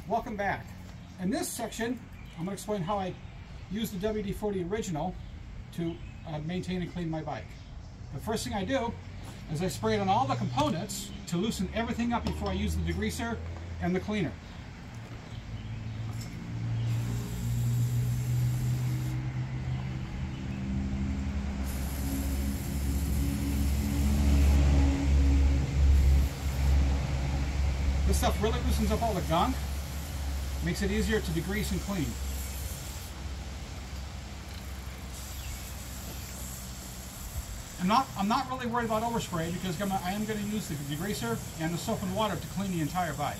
Welcome back. In this section, I'm going to explain how I use the WD-40 Original to maintain and clean my bike. The first thing I do is I spray it on all the components to loosen everything up before I use the degreaser and the cleaner. This stuff really loosens up all the gunk, makes it easier to degrease and clean. I'm not really worried about overspray because I am going to use the degreaser and the soap and water to clean the entire bike.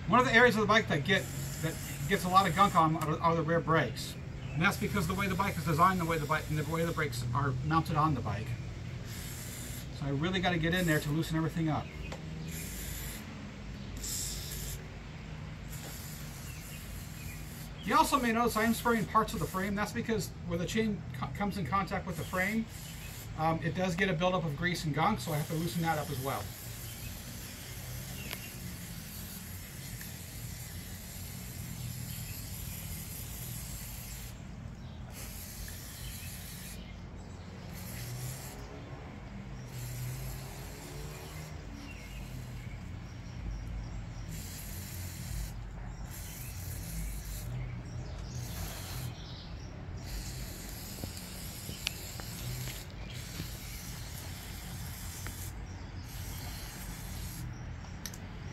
One of the areas of the bike that gets a lot of gunk on are the rear brakes, and that's because the way the bike is designed, the way the brakes are mounted on the bike. So I really got to get in there to loosen everything up. You also may notice I am spraying parts of the frame. That's because where the chain comes in contact with the frame, it does get a buildup of grease and gunk, so I have to loosen that up as well.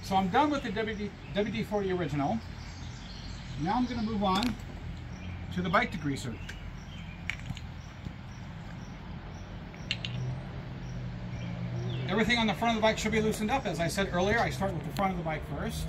So I'm done with the WD-40 Original. Now I'm going to move on to the bike degreaser. Everything on the front of the bike should be loosened up. As I said earlier, I start with the front of the bike first.